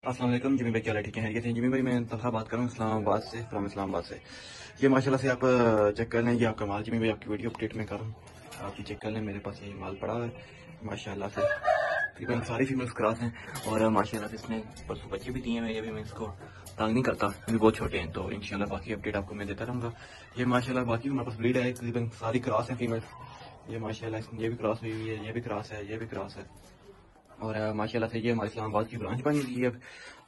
अस्सलाम वालेकुम जिमी भाई, क्या हाल है? ठीक है, ये जिमी भाई, मैं तलहा बात कर रहा हूँ इस्लामाबाद से, फ्रॉम इस्लामाबाद से। ये माशाल्लाह से आप चेक कर लें, ये आपका माल जिमी भाई आपकी वीडियो अपडेट में कर रहा हूँ, आप ये चेक कर लें। मेरे पास ये माल पड़ा है माशाल्लाह से, तकरीबन सारी फीमेल्स क्रॉस हैं और माशाल्लाह से इसने परसों बच्चे भी दिए हैं। ये भी मैं इसको तंग नहीं करता, अभी बहुत छोटे हैं, तो इंशाल्लाह बाकी अपडेट आपको मैं देता रहूँगा। ये माशाल्लाह बाकी हमारे पास ब्रीड है, तकरीबन सारी क्रॉस है फीमेल्स। ये माशाल्लाह ये भी क्रॉस हुई हुई है, ये भी क्रॉस है, ये भी क्रॉस है। और माशाल्लाह से ये हमारे इस्लामाबाद की ब्रांच बनी हुई है अब।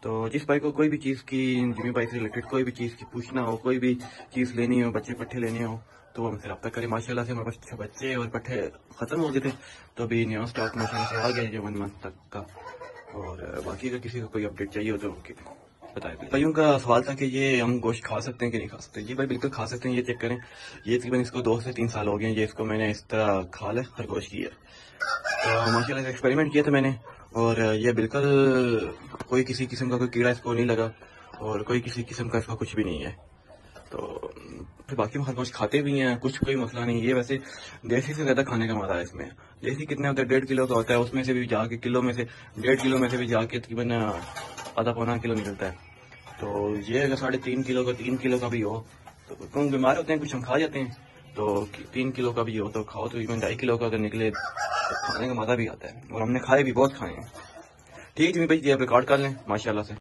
तो जिस भाई को कोई भी चीज़ की, जिमी भाई से रिलेटेड कोई भी चीज़ की पूछना हो, कोई भी चीज़ लेनी हो, बच्चे पट्टे लेने हो, तो वो हमसे रब्ता करें। माशाल्लाह से हमारे पास बच्चे और पट्टे ख़त्म हो गए थे, तो अभी न्यू स्टॉक माशाल्लाह से आ गया जो 1 मंथ तक का। और बाकी अगर किसी को कोई अपडेट चाहिए हो तो बताएं। भाइयों का सवाल था कि ये हम गोश्त खा सकते हैं कि नहीं खा सकते। ये भाई बिल्कुल खा सकते हैं, ये चेक करें। ये तकरीबन इसको 2 से 3 साल हो गए हैं, ये इसको मैंने इस तरह खा ले खरगोश की है। तो माशाल्लाह से एक्सपेरिमेंट किया था मैंने, और ये बिल्कुल कोई किसी किस्म का कोई कीड़ा इसको नहीं लगा, और कोई किसी किस्म का इसका कुछ भी नहीं है। तो फिर बाकी हम खरगोश खाते भी हैं, कुछ कोई मसला नहीं। ये वैसे देसी से ज़्यादा खाने का मजा है इसमें। देसी कितने होता है? 1.5 किलो का होता है, उसमें से भी जाके किलो में से 1.5 किलो में से भी जाके तकरीबन आधा पौना किलो निकलता है। तो ये अगर 3.5 किलो का, 3 किलो का भी हो, तो क्योंकि बीमार होते हैं कुछ, हम खा जाते हैं। तो 3 किलो का भी हो तो खाओ, तो इवन 2.5 किलो का अगर निकले तो खाने का मजा भी आता है, और हमने खाए भी बहुत खाए हैं। ठीक है जी भाई, ये आप रिकॉर्ड कर लें माशाल्लाह से।